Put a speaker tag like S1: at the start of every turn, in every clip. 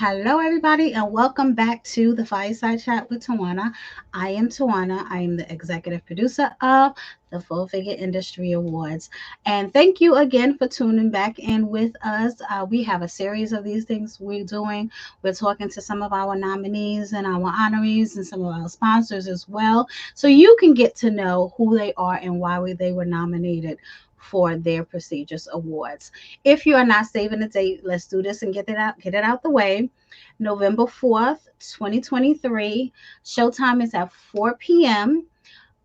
S1: Hello, everybody, and welcome back to the Fireside Chat with Tawana. I am Tawana. I am the executive producer of the Full Figure Industry Awards. And thank you again for tuning back in with us. We have a series of these things we're doing. We're talking to some of our nominees and our honorees and some of our sponsors as well. So you can get to know who they are and why they were nominated for their prestigious awards. If you are not saving the date, let's do this and get it out the way. November 4th, 2023. Showtime is at 4 p.m.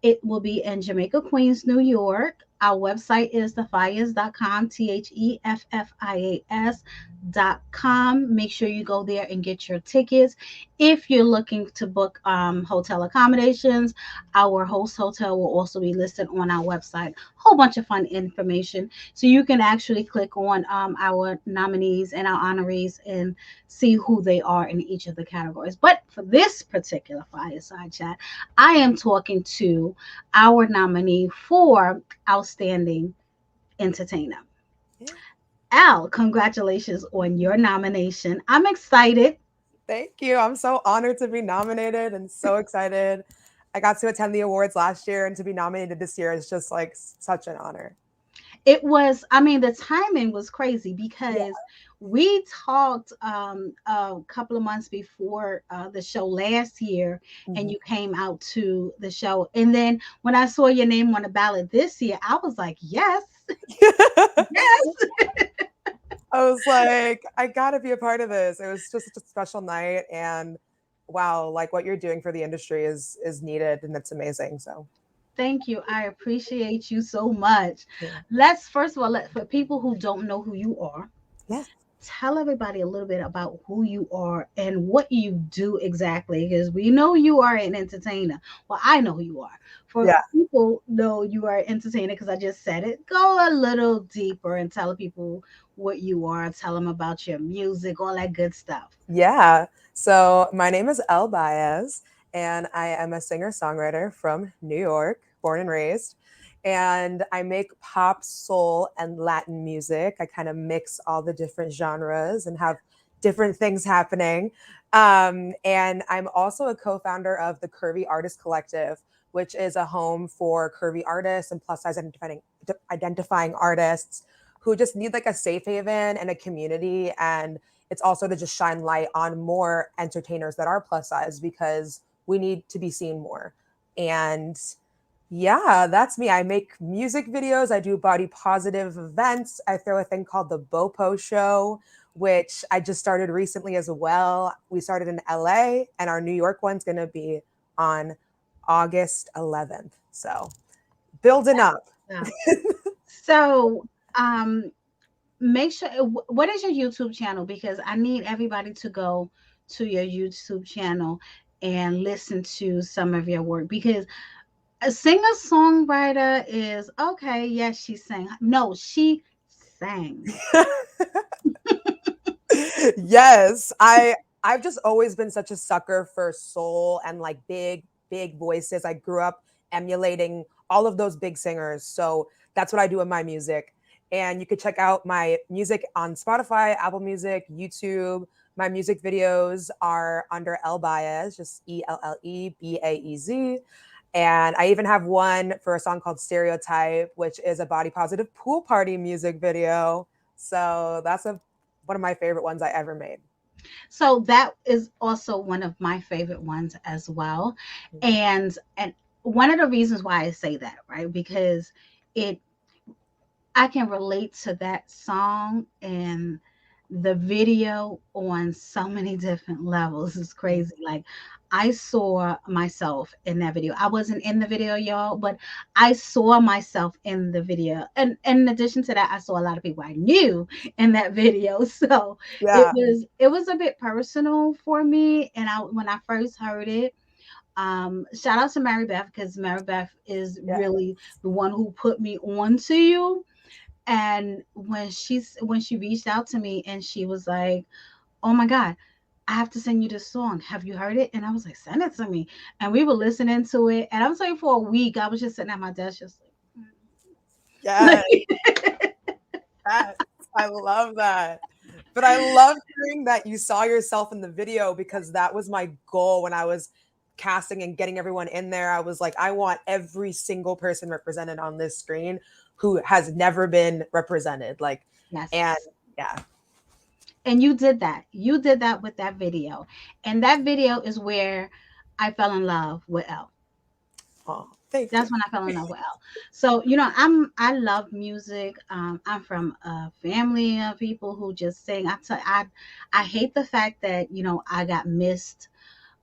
S1: It will be in Jamaica, Queens, New York. Our website is theffias.com, THEFFIAS.com. Make sure you go there and get your tickets. If you're looking to book hotel accommodations, our host hotel will also be listed on our website. Whole bunch of fun information. So you can actually click on our nominees and our honorees and see who they are in each of the categories. But for this particular Fireside Chat, I am talking to our nominee for Outstanding Entertainer.
S2: Yeah.
S1: Al, congratulations on your nomination. I'm excited.
S2: Thank you. I'm so honored to be nominated and so excited. I got to attend the awards last year and to be nominated this year is just like such an honor.
S1: It was, I mean, the timing was crazy
S2: Yeah.
S1: because we talked a couple of months before the show last year, and
S2: Mhm.
S1: you came out to the show. And then when I saw your name on the ballot this year, I was like, yes, yes.
S2: I was like, I gotta be a part of this. It was just such a special night and wow, like what you're doing for the industry is needed and it's amazing. So
S1: Thank you. I appreciate you so much.
S2: yeah.
S1: Let's first of all, for people who don't know who you are,
S2: Yes.
S1: tell everybody a little bit about who you are and what you do exactly, because we know you are an entertainer. Well, I know who you are. For
S2: Yeah.
S1: people know you are an entertainer because I just said it. Go a little deeper and tell people what you are. Tell them about your music, all that good stuff.
S2: Yeah. So my name is Elle Baez, and I am a singer-songwriter from New York, born and raised. And I make pop, soul, and Latin music. I kind of mix all the different genres and have different things happening. And I'm also a co-founder of the Curvy Artist Collective, which is a home for curvy artists and plus size identifying artists who just need like a safe haven and a community. And it's also to just shine light on more entertainers that are plus size because we need to be seen more. And yeah, that's me. I make music videos, I do body positive events. I throw a thing called the Bopo Show, which I just started recently as well. We started in LA, and our New York one's going to be on August 11th. So building up.
S1: Yeah. So, um, make sure, what is your YouTube channel? Because I need everybody to go to your YouTube channel and listen to some of your work, because a singer songwriter is okay. Yes, she sang. No, she sang.
S2: Yes, I've just always been such a sucker for soul and like big voices. I grew up emulating all of those big singers. So that's what I do in my music. And you could check out my music on Spotify, Apple Music, YouTube. My music videos are under Elle Baez, just ELLEBAEZ. And I even have one for a song called Stereotype, which is a body positive pool party music video. So that's a one of my favorite ones I ever made.
S1: So that is also one of my favorite ones as well. And one of the reasons why I say that, right? Because it I can relate to that song and the video on so many different levels. It's crazy. Like, I saw myself in that video. I wasn't in the video, y'all, but I saw myself in the video. And in addition to that, I saw a lot of people I knew in that video. So
S2: Yeah.
S1: it was a bit personal for me. And I when I first heard it, shout out to Mary Beth, because Mary Beth is
S2: Yeah.
S1: really the one who put me on to you. And when she reached out to me and she was like, "Oh my God, I have to send you this song. Have you heard it?" And I was like, "Send it to me." And we were listening to it. And I'm saying, for a week, I was just sitting at my desk, just
S2: Yes.
S1: like,
S2: Yes. I love that. But I love hearing that you saw yourself in the video because that was my goal when I was casting and getting everyone in there. I was like, I want every single person represented on this screen who has never been represented. Like, and
S1: Yes.
S2: yeah.
S1: And you did that. You did that with that video. And that video is where I fell in love with Elle.
S2: Oh, thank you.
S1: That's when I fell in love with Elle. So, I love music. I'm from a family of people who just sing. I hate the fact that, I got missed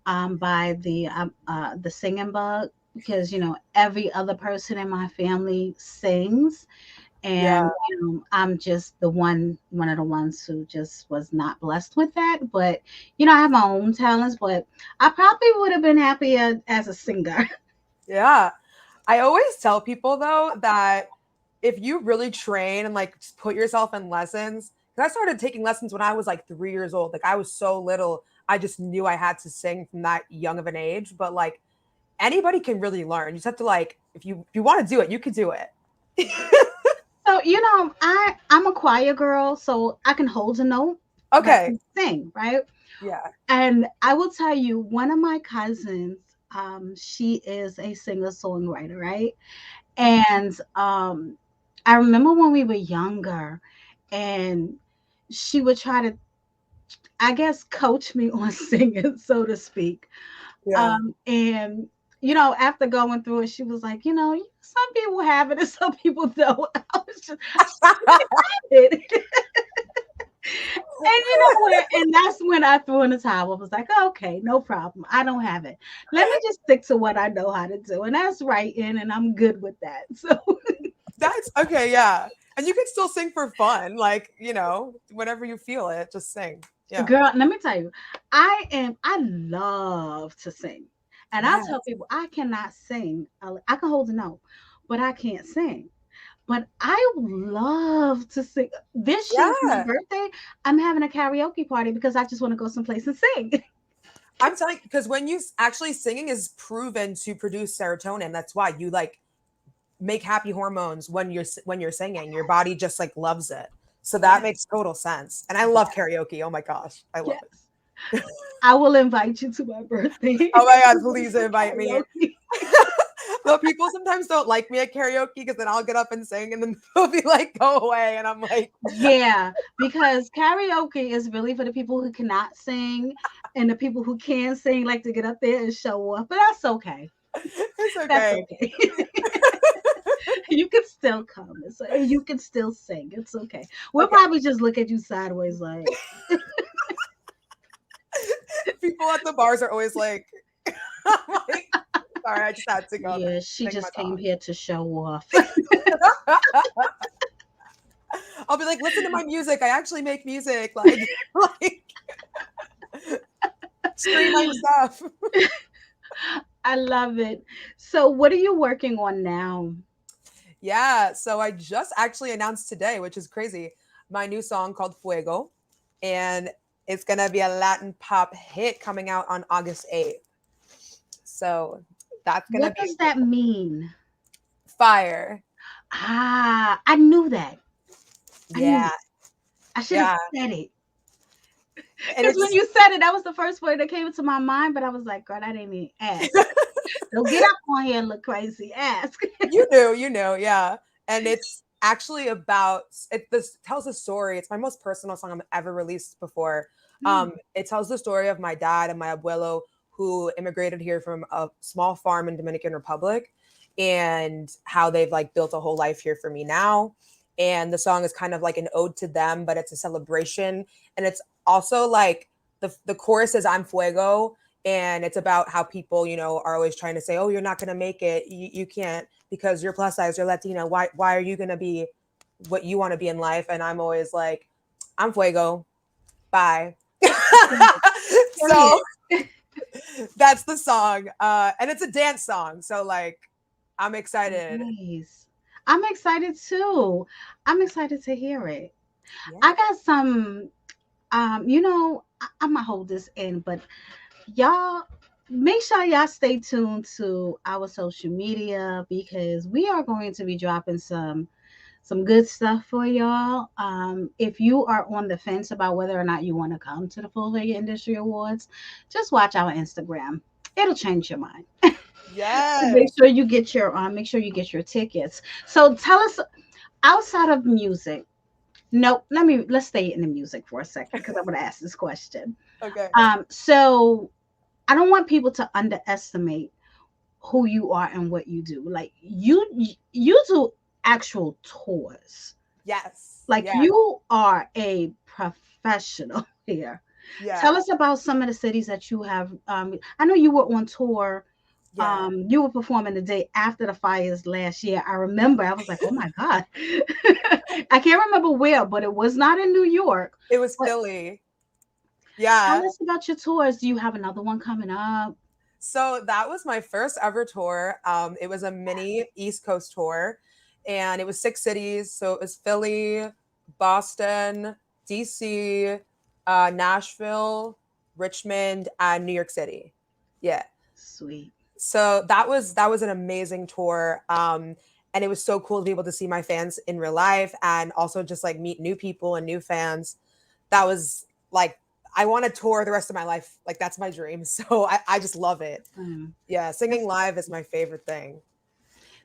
S1: by the singing bug, because, every other person in my family sings.
S2: Yeah.
S1: And I'm just one of the ones who just was not blessed with that. But I have my own talents, but I probably would have been happier as a singer.
S2: Yeah. I always tell people though that if you really train and like just put yourself in lessons, because I started taking lessons when I was like 3 years old. Like I was so little, I just knew I had to sing from that young of an age. But like anybody can really learn. You just have to like, if you want to do it, you can do it.
S1: So I'm a choir girl, so I can hold a note, but I
S2: Okay.
S1: can sing, right?
S2: Yeah.
S1: And I will tell you, one of my cousins, she is a singer-songwriter, right? And I remember when we were younger, and she would try to, I guess, coach me on singing, so to speak.
S2: Yeah.
S1: And after going through it, she was like, some people have it and some people don't. I just it. And you know what? And that's when I threw in the towel. I was like, okay, no problem. I don't have it. Let me just stick to what I know how to do. And that's writing, and I'm good with that. So,
S2: That's okay. Yeah. And you can still sing for fun. Like, whenever you feel it, just sing. Yeah.
S1: girl, let me tell you, I love to sing. And I tell
S2: Yes.
S1: people I cannot sing. I can hold a note, but I can't sing. But I love to sing. This year for my
S2: Yeah.
S1: birthday, I'm having a karaoke party because I just want to go someplace and sing.
S2: I'm telling you, because when you actually singing is proven to produce serotonin. That's why you like make happy hormones when you're singing. Your body just like loves it. So that
S1: Yes,
S2: makes total sense. And I love
S1: yes,
S2: karaoke. Oh my gosh, I love
S1: yes.
S2: it.
S1: I will invite you to my birthday
S2: Oh my god,
S1: to go
S2: please
S1: to
S2: invite me.
S1: karaoke.
S2: Though people sometimes don't like me at karaoke because then I'll get up and sing and then they'll be like, "Go away," and I'm like,
S1: Yeah, because karaoke is really for the people who cannot sing, and the people who can sing like to get up there and show up. But that's okay.
S2: "It's
S1: That's
S2: okay."
S1: okay. You can still come. And you can still sing. It's okay. We'll
S2: Okay.
S1: probably just look at you sideways like,
S2: People at the bars are always like, I'm like, sorry, I just had to go there,
S1: yeah, she
S2: sing my
S1: just came
S2: song.
S1: here to show off.
S2: I'll be like, listen to my music. I actually make music. Like, like stream my stuff.
S1: I love it. So, what are you working on now?
S2: Yeah. So I just actually announced today, which is crazy, my new song called Fuego. And it's gonna be a Latin pop hit coming out on August 8th. So that's gonna
S1: What
S2: be
S1: does that mean?
S2: fire.
S1: I knew that. I knew
S2: Yeah.
S1: it. I should have
S2: Yeah.
S1: said it.
S2: And
S1: Because when
S2: it's
S1: you said it, that was the first word that came into my mind, but I was like, girl, I didn't even ask. Don't get up on here and look crazy. Ask.
S2: you know, yeah. And it's actually about it. This tells a story. It's my most personal song I've ever released before.
S1: Mm,
S2: It tells the story of my dad and my abuelo who immigrated here from a small farm in Dominican Republic, and how they've like built a whole life here for me now. And the song is kind of like an ode to them, but it's a celebration, and it's also like the chorus is "I'm fuego," and it's about how people are always trying to say, oh, you're not going to make it, you can't because you're plus size, you're Latino, why are you going to be what you want to be in life? And I'm always like, I'm fuego, bye. So
S1: period.
S2: that's the song, and it's a dance song, so like I'm excited.
S1: Nice. I'm excited too. I'm excited to hear it.
S2: Yeah.
S1: I got some, I'm gonna hold this in, but y'all make sure y'all stay tuned to our social media because we are going to be dropping some good stuff for y'all. If you are on the fence about whether or not you want to come to the Full Figure Industry Awards, just watch our Instagram. It'll change your mind.
S2: Yes.
S1: Make sure you get your tickets. So tell us, outside of music. No, let's stay in the music for a second because I'm gonna ask this question.
S2: Okay.
S1: So I don't want people to underestimate who you are and what you do. Like you do actual tours.
S2: Yes.
S1: Like
S2: Yeah.
S1: you are a professional here.
S2: Yeah.
S1: Tell us about some of the cities that you have. I know you were on tour.
S2: Yeah.
S1: You were performing the day after the fires last year. I remember. I was like, oh my god. I can't remember where, but it was not in New York.
S2: It was
S1: But
S2: Philly. Yeah.
S1: tell us about your tours. Do you have another one coming up?
S2: So that was my first ever tour. It was a mini East Coast tour, and it was 6 cities. So it was Philly, Boston, DC, Nashville, Richmond, and New York City. Yeah.
S1: Sweet.
S2: So that was an amazing tour. And it was so cool to be able to see my fans in real life and also just like meet new people and new fans. That was like I want to tour the rest of my life. Like that's my dream. So I just love it.
S1: Mm.
S2: Yeah, singing live is my favorite thing.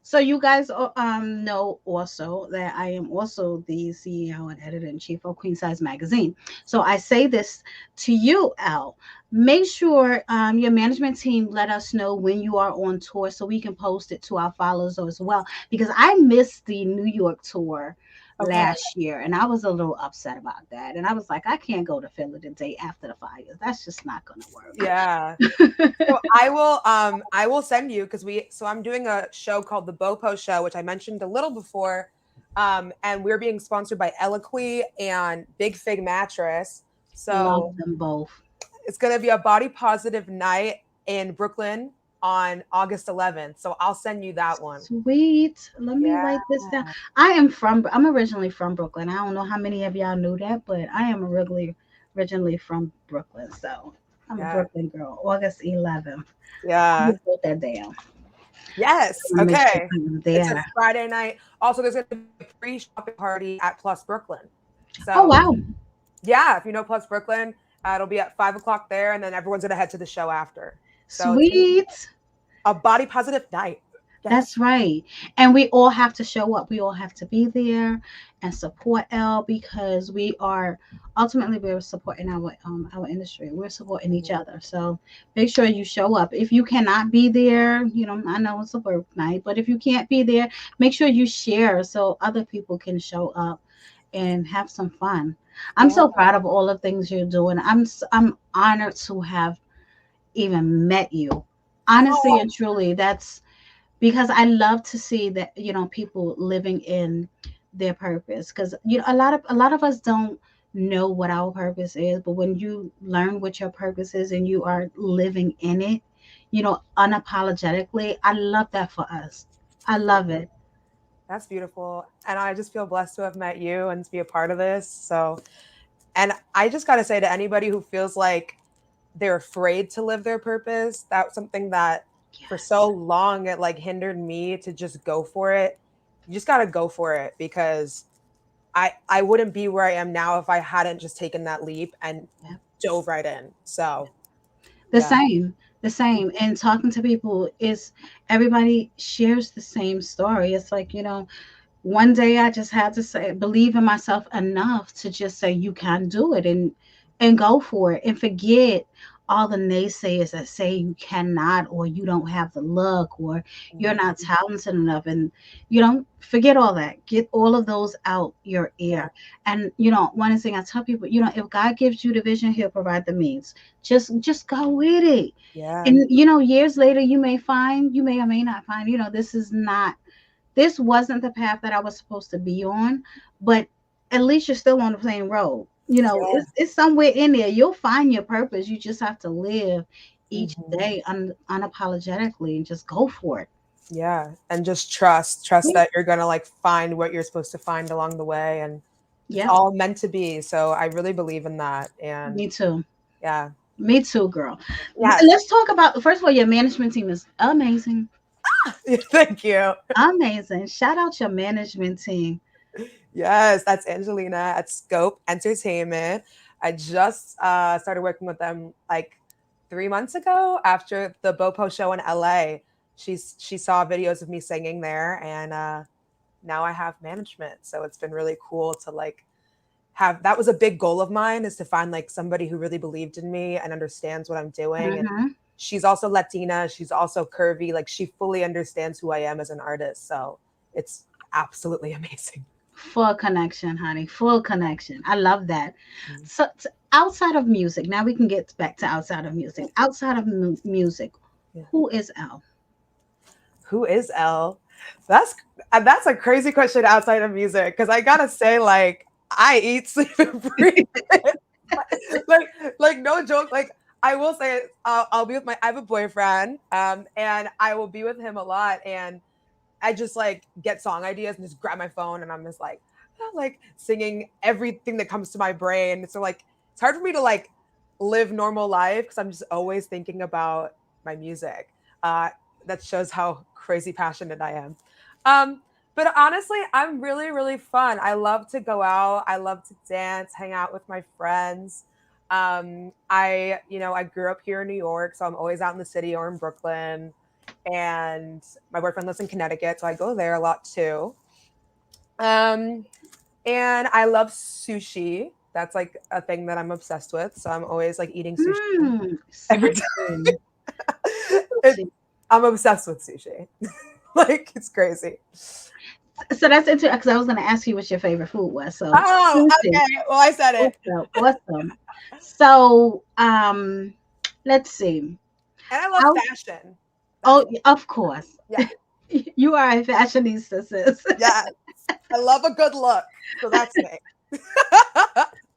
S1: So you guys know also that I am also the CEO and editor in chief of Queen Size Magazine. So I say this to you, Al. Make sure your management team let us know when you are on tour so we can post it to our followers as well. Because I missed the New York tour
S2: Okay.
S1: last year and I was a little upset about that. And I was like, I can't go to Philly the day after the fires. That's just not gonna
S2: Yeah.
S1: work.
S2: So I will send you because I'm doing a show called the Bopo Show, which I mentioned a little before. And we're being sponsored by Eloquy and Big Fig Mattress.
S1: Love
S2: So
S1: them both.
S2: it's gonna be a body positive night in Brooklyn on August 11th. So I'll send you that one.
S1: Sweet. Let me
S2: Yeah.
S1: write this down. I'm originally from Brooklyn. I don't know how many of y'all knew that, but I am originally from Brooklyn. So I'm a
S2: Yeah.
S1: Brooklyn girl. August 11th. I
S2: Yeah.
S1: just wrote that down.
S2: Yes.
S1: I want to make sure
S2: Okay.
S1: I'm
S2: It's a
S1: there.
S2: Friday night. Also, there's gonna be a pre-shopping party at Plus Brooklyn.
S1: Oh
S2: So
S1: wow.
S2: yeah, if you know Plus Brooklyn, it'll be at 5 o'clock there, and then everyone's gonna head to the show after. So it's gonna be
S1: Sweet.
S2: a body positive night. Yes.
S1: That's right. And we all have to show up. We all have to be there and support Elle because we're supporting our industry. We're supporting each other. So make sure you show up. If you cannot be there, I know it's a work night, but if you can't be there, make sure you share so other people can show up and have some fun. I'm
S2: Yeah.
S1: so proud of all the things you're doing. I'm honored to have even met you. Honestly
S2: Oh,
S1: and truly, that's because I love to see that people living in their purpose because a lot of us don't know what our purpose is, but when you learn what your purpose is and you are living in it, unapologetically, I love that for us. I love it.
S2: that's beautiful. And I just feel blessed to have met you and to be a part of this. So, and I just got to say to anybody who feels like they're afraid to live their purpose, that's something that for so
S1: Yes.
S2: long it like hindered me to just go for it. You just got to go for it because I wouldn't be where I am now if I hadn't just taken that leap and
S1: Yep.
S2: dove right in. So,
S1: The
S2: yeah.
S1: same, the same. And talking to people is everybody shares the same story. It's like, one day I just had to say believe in myself enough to just say you can do it and go for it and forget all the naysayers that say you cannot or you don't have the look or you're
S2: Mhm.
S1: not talented enough and forget all that, get all of those out your
S2: Yeah.
S1: ear. And one thing I tell people, if God gives you the vision, he'll provide the means. Just go with it.
S2: Yeah.
S1: And years later you may or may not find this wasn't the path that I was supposed to be on, but at least you're still on the same road.
S2: Yeah.
S1: It's somewhere in there. You'll find your purpose. You just have to live each
S2: Mhm.
S1: day unapologetically and just go for it.
S2: Yeah. And just trust
S1: Yeah.
S2: that you're going to like find what you're supposed to find along the way and it's
S1: Yep.
S2: all meant to be. So I really believe in that. And
S1: Me too.
S2: yeah.
S1: Me too, girl.
S2: Yes.
S1: Let's talk about first of all, your management team is amazing.
S2: Thank you.
S1: Amazing. Shout out your management team.
S2: Yes, that's Angelina at Scope Entertainment. I just started working with them like 3 months ago after the Bopo show in LA. She saw videos of me singing there, and now I have management. So it's been really cool to like have that was a big goal of mine, is to find like somebody who really believed in me and understands what I'm doing. And
S1: Mm-hmm.
S2: she's also Latina, she's also curvy, like she fully understands who I am as an artist. So it's absolutely amazing.
S1: Full connection, honey. Full connection. I love that.
S2: Mm.
S1: So, outside of music, now we can get back to outside of music. Outside of music,
S2: Yeah.
S1: who is Elle?
S2: Who is Elle? That's that's a crazy question outside of music, because I gotta say, like, I eat, sleep, and breathe it. like like no joke. Like I will say, I'll be with my. I have a boyfriend, and I will be with him a lot, and I just like get song ideas and just grab my phone, and I'm just like singing everything that comes to my brain. So like it's hard for me to like live normal life because I'm just always thinking about my music. Uh, that shows how crazy passionate I am. Um, but honestly, I'm really really fun. I love to go out. I love to dance, hang out with my friends. I grew up here in New York, so I'm always out in the city or in Brooklyn, and my boyfriend lives in Connecticut, so I go there a lot too. Um, and I love sushi. That's like a thing that I'm obsessed with. So I'm always like eating sushi every
S1: Sushi.
S2: time. it,
S1: Sushi.
S2: I'm obsessed with sushi. Like it's crazy.
S1: So that's interesting because I was going to ask you what your favorite food was. So
S2: Oh,
S1: sushi.
S2: okay. Well, I said it.
S1: Awesome. Awesome. So, let's see.
S2: And I love
S1: Out.
S2: fashion. That's
S1: Oh, of course.
S2: yeah,
S1: You are a fashionista, sis.
S2: yeah. I love a good look. So that's me.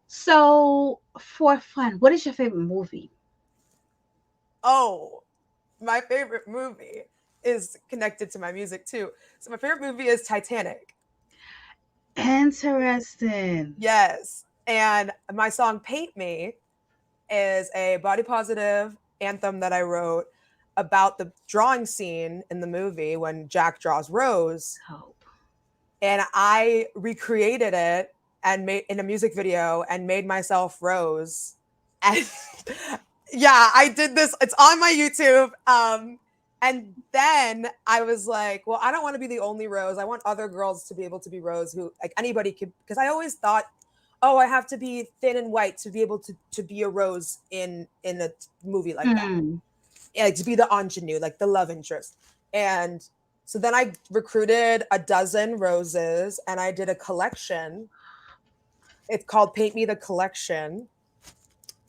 S1: So, for fun, what is your favorite movie?
S2: Oh, my favorite movie is connected to my music too. So my favorite movie is Titanic.
S1: Interesting.
S2: Yes. And my song Paint Me is a body positive anthem that I wrote about the drawing scene in the movie when Jack draws Rose.
S1: Hope.
S2: And I recreated it and made in a music video and made myself Rose. And yeah, I did this. It's on my YouTube. And then I was like, well, I don't want to be the only Rose. I want other girls to be able to be Rose, who like anybody could, because I always thought, oh, I have to be thin and white to be able to be a Rose in a movie like that.
S1: Hmm.
S2: Yeah, like to be the ingenue, like the love interest. And so then I recruited a dozen roses and I did a collection. It's called Paint Me the Collection.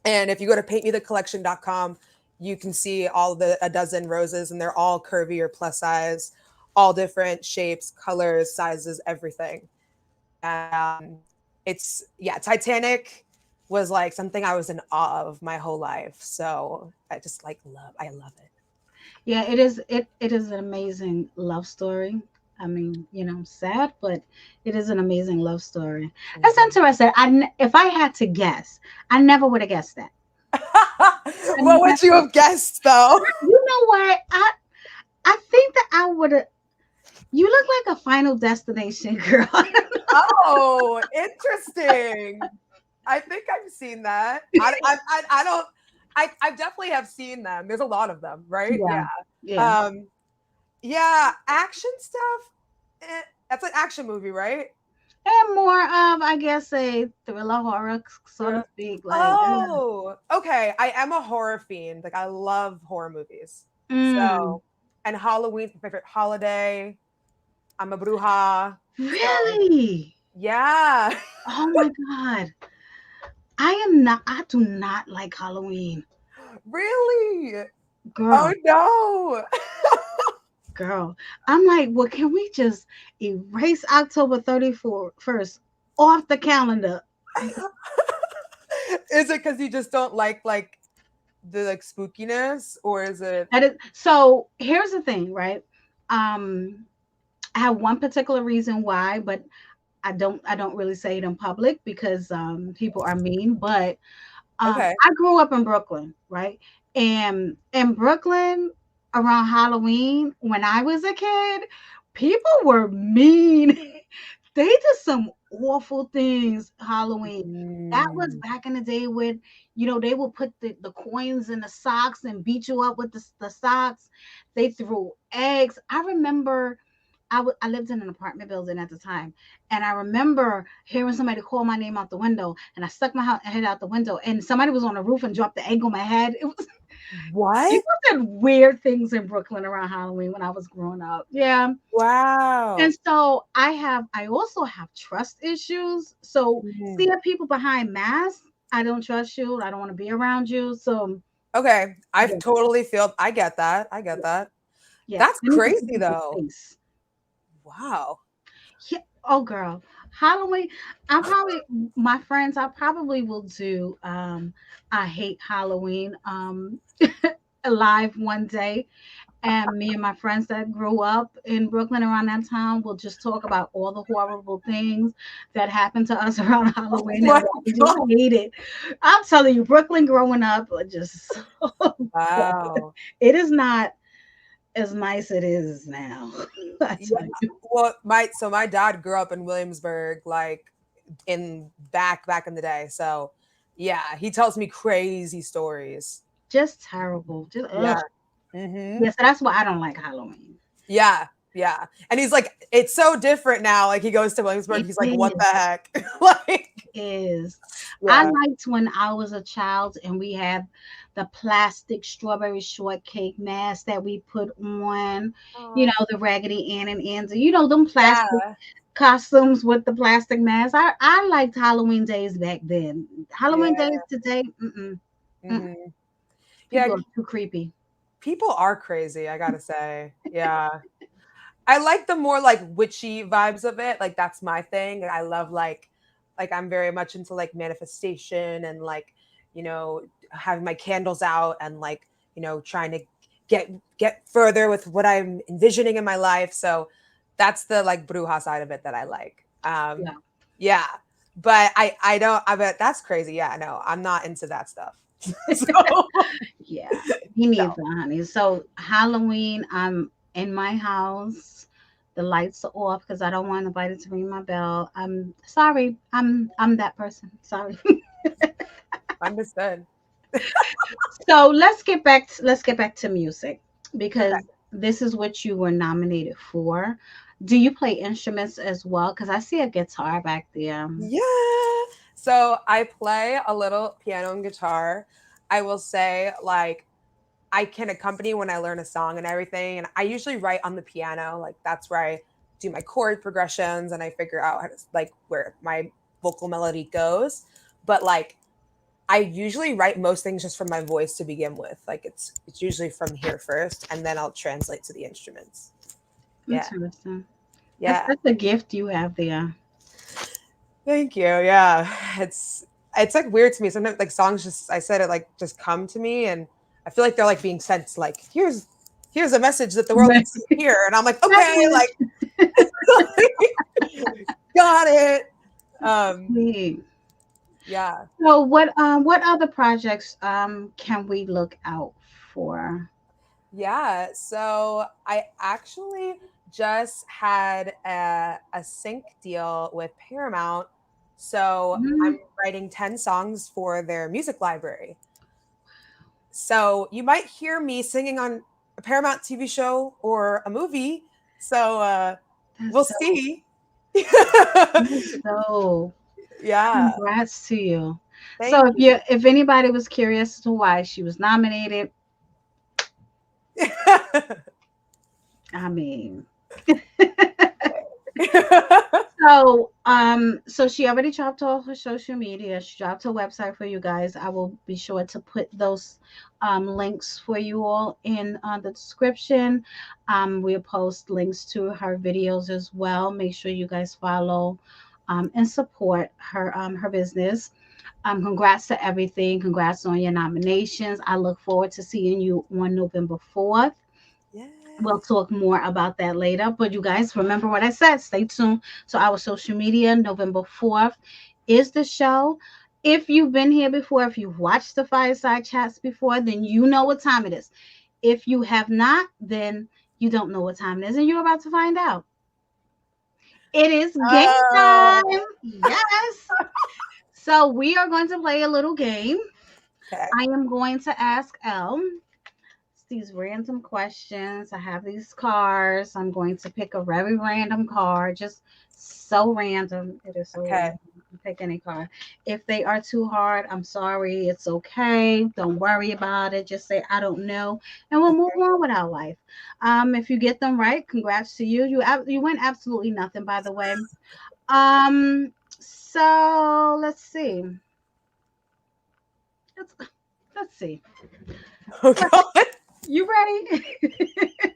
S2: And if you go to paintmethecollection.com, you can see all the a dozen roses, and they're all curvy or plus size, all different shapes, colors, sizes, everything. And it's yeah, Titanic was like something I was in awe of my whole life. So I just like I love it.
S1: Yeah, it is. It is an amazing love story. I mean, sad, but it is an amazing love story. That's
S2: Mhm.
S1: interesting. If I had to guess, I never would have guessed that. I
S2: What would you
S1: never.
S2: have guessed though?
S1: You know what? I think that I would have. You look like a Final Destination girl.
S2: Oh, interesting. I think I've seen that. I don't. I definitely have seen them. There's a lot of them, right?
S1: Yeah,
S2: Yeah.
S1: yeah.
S2: Um. Yeah. Action stuff. That's an action movie, right?
S1: And more of, I guess, a thriller horror, so to
S2: Yeah.
S1: speak. Like,
S2: Oh, okay. I am a horror fiend. Like I love horror movies.
S1: mm,
S2: So, and Halloween's my favorite holiday. I'm a bruja. So
S1: really?
S2: yeah.
S1: Oh my God. I am not, I do not like Halloween.
S2: Really? Oh
S1: Girl,
S2: no.
S1: girl. I'm like, well, can we just erase October 31st off the calendar?
S2: Is it because you just don't like the like spookiness, or is it
S1: So here's the thing, right? Um, I have one particular reason why, but I don't really say it in public because people are mean. But
S2: okay?
S1: I grew up in Brooklyn, right? And in Brooklyn, around Halloween, when I was a kid, people were mean. They did some awful things Halloween. That was
S2: Mm.
S1: back in the day when, they would put the coins in the socks and beat you up with the socks. They threw eggs. I remember I lived in an apartment building at the time, and I remember hearing somebody call my name out the window, and I stuck my head out the window, and somebody was on the roof and dropped the egg on my head. It was
S2: What?
S1: people did weird things in Brooklyn around Halloween when I was growing up. Yeah. And
S2: Wow.
S1: so I also have trust issues. So
S2: Mhm.
S1: seeing people behind masks, I don't trust you. I don't want to be around you. So
S2: Okay,
S1: yeah,
S2: I get that. I get
S1: yeah,
S2: that.
S1: yeah.
S2: That's
S1: I need to see
S2: crazy
S1: people's
S2: though.
S1: face.
S2: Wow.
S1: Yeah. Oh girl. Halloween. I probably my friends, I probably will do I hate Halloween live one day. And me and my friends that grew up in Brooklyn around that time will just talk about all the horrible things that happened to us around
S2: Oh
S1: Halloween and
S2: my
S1: why we just
S2: god.
S1: hate it. I'm telling you, Brooklyn growing up was just
S2: Wow.
S1: it is not as nice it is now. I
S2: Yeah.
S1: tell you.
S2: Well, my dad grew up in Williamsburg, like in back in the day. So yeah, he tells me crazy stories.
S1: Just terrible. Just ugh.
S2: Yeah. Hmm.
S1: Yeah, so that's why I don't like Halloween.
S2: Yeah. Yeah. And he's like, it's so different now. Like he goes to Williamsburg,
S1: It
S2: he's like, what
S1: is.
S2: the heck? Like,
S1: Is. I
S2: yeah.
S1: liked when I was a child and we had the plastic strawberry shortcake mask that we put on,
S2: Oh,
S1: the Raggedy Ann and Andy, them plastic
S2: yeah.
S1: costumes with the plastic mask. I liked Halloween days back then. Halloween
S2: Yeah.
S1: days today, mm,
S2: Hmm. Yeah.
S1: people are too creepy.
S2: People are crazy, I gotta say. Yeah. I like the more like witchy vibes of it. Like that's my thing. I love like I'm very much into like manifestation and like, having my candles out and like, trying to get further with what I'm envisioning in my life. So that's the like bruja side of it that I like.
S1: Yeah.
S2: Yeah. But I don't I bet that's crazy. Yeah, no, I'm not into that stuff. So
S1: Yeah, me
S2: no.
S1: neither, honey. So Halloween, I'm in my house. The lights are off because I don't want nobody to ring my bell. I'm sorry. I'm that person. Sorry.
S2: Understood.
S1: So let's get back to music
S2: Okay.
S1: because this is what you were nominated for. Do you play instruments as well? Because I see a guitar back there.
S2: Yeah. So I play a little piano and guitar. I will say, like, I can accompany when I learn a song and everything. And I usually write on the piano. Like, that's where I do my chord progressions and I figure out how to, like, where my vocal melody goes. But, like, I usually write most things just from my voice to begin with. Like, it's usually from here first, and then I'll translate to the instruments. Yeah.
S1: Interesting. That's
S2: Yeah.
S1: that's a gift you have there.
S2: Thank you. Yeah. It's like weird to me. Sometimes like songs just I said it like just come to me and I feel like they're like being sent like here's a message that the world
S1: Right.
S2: needs to hear. And I'm like, okay, like got it. Um
S1: Sweet.
S2: yeah.
S1: So what other projects can we look out for?
S2: Yeah. So I actually just had a sync deal with Paramount. So I'm
S1: Mm,
S2: writing 10 songs for their music library. So you might hear me singing on a Paramount TV show or a movie. So we'll
S1: that's so
S2: see.
S1: that's so
S2: Yeah.
S1: congrats to you. So
S2: Thank
S1: if anybody was curious as to why she was nominated,
S2: you.
S1: I mean so she already dropped all her social media. She dropped her website for you guys. I will be sure to put those links for you all in the description. We'll post links to her videos as well. Make sure you guys follow and support her business. Congrats to everything. Congrats on your nominations. I look forward to seeing you on November 4th. We'll
S2: Yes.
S1: talk more about that later. But you guys remember what I said. Stay tuned to our social media. November 4th is the show. If you've been here before, if you've watched the Fireside Chats before, then you know what time it is. If you have not, then you don't know what time it is, and you're about to find out. It is game
S2: Oh,
S1: time. Yes. So we are going to play a little game.
S2: okay.
S1: I am going to ask Elle these random questions. I have these cards. I'm going to pick a very random card, just so random. It is so
S2: Okay.
S1: random. Pick any card. If they are too hard, I'm sorry. It's okay. Don't worry about it. Just say I don't know, and we'll move on with our life. If you get them right, congrats to you. You win absolutely nothing, by the way. Um, so let's see. Let's let's see.
S2: Oh God.
S1: You ready?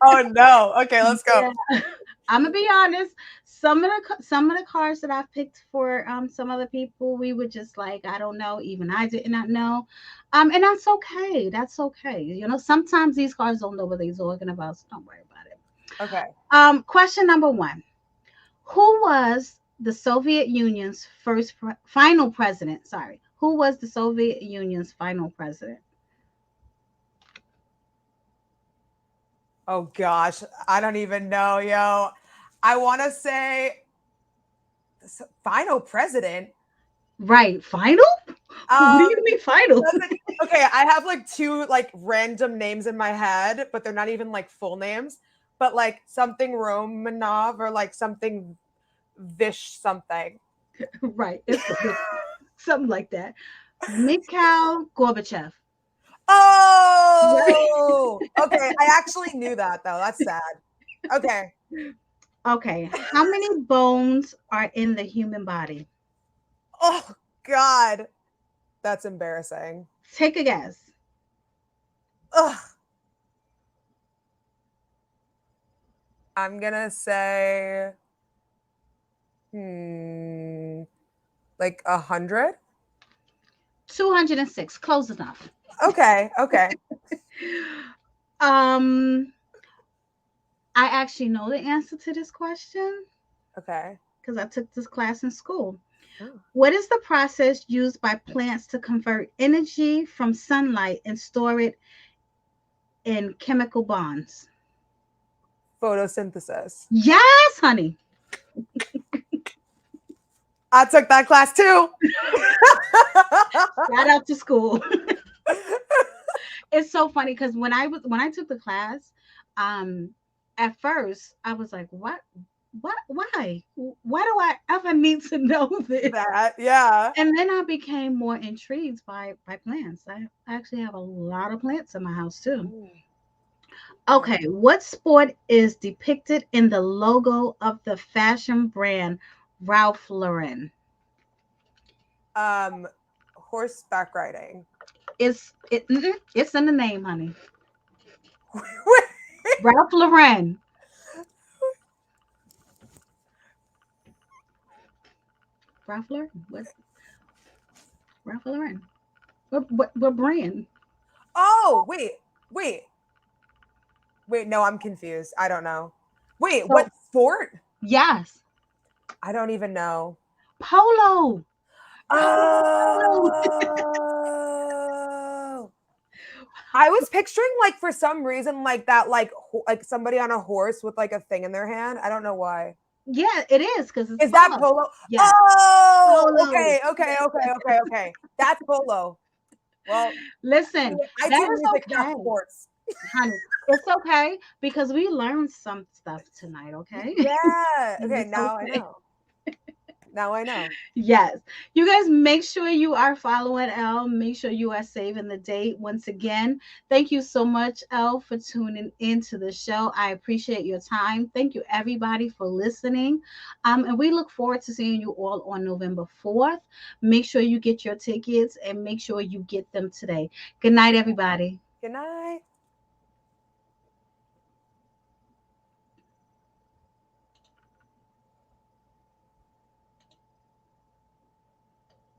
S2: Oh no. Okay, let's go.
S1: Yeah. I'm gonna be honest. Some of the cards that I've picked for some other people, we were just like, I don't know. Even I did not know, and that's okay. That's okay. Sometimes these cards don't know what they're talking about, so don't worry about it.
S2: Okay.
S1: Question number one: Who was the Soviet Union's final president? Sorry, who was the Soviet Union's final president?
S2: Oh gosh, I don't even know, yo. I want to say final president.
S1: Right, final? What do you
S2: Um,
S1: mean final?
S2: doesn't okay. I have like two like random names in my head, but they're not even like full names. But like something Romanov or like something Vish something.
S1: Right, it's something like that. Mikhail Gorbachev. Right.
S2: Oh, okay. I actually knew that though. That's sad. Okay.
S1: Okay. How many bones are in the human body?
S2: Oh God, that's embarrassing.
S1: Take a guess.
S2: Ugh. I'm gonna say, hmm, like 100.
S1: 206. Close enough.
S2: Okay. Okay.
S1: Um, I actually know the answer to this question
S2: Okay.
S1: because I took this class in school.
S2: Oh.
S1: What is the process used by plants to convert energy from sunlight and store it in chemical bonds?
S2: Photosynthesis.
S1: Yes, honey.
S2: I took that class too.
S1: Shout out to school. It's so funny because when I took the class, um, at first I was like, what, why do I ever need to know this?
S2: That, yeah.
S1: And then I became more intrigued by plants. I actually have a lot of plants in my house too.
S2: Ooh, yeah.
S1: Okay, what sport is depicted in the logo of the fashion brand Ralph Lauren?
S2: Um, horseback riding.
S1: It's in the name, honey. Ralph Lauren. Ralph Lauren. What Ralph Lauren? What brand?
S2: Oh, wait. No, I'm confused. I don't know. Wait,
S1: So
S2: what sport?
S1: yes,
S2: I don't even know.
S1: polo. Polo.
S2: Oh. I was picturing like for some reason like that like somebody on a horse with like a thing in their hand. I don't know why.
S1: Yeah, it is because it's
S2: Is that
S1: polo.
S2: polo?
S1: Yes,
S2: Oh,
S1: polo.
S2: okay. That's polo. Well,
S1: Listen,
S2: I
S1: that
S2: do
S1: is
S2: music, not
S1: okay,
S2: sports.
S1: honey. It's okay because we learned some stuff tonight. Okay,
S2: Yeah.
S1: and
S2: Okay,
S1: it's
S2: now I
S1: okay.
S2: know. Now I know.
S1: Yes. You guys make sure you are following Elle. Make sure you are saving the date. Once again, thank you so much, Elle, for tuning into the show. I appreciate your time. Thank you, everybody, for listening. And we look forward to seeing you all on November 4th. Make sure you get your tickets and make sure you get them today. Good night, everybody.
S2: Good night.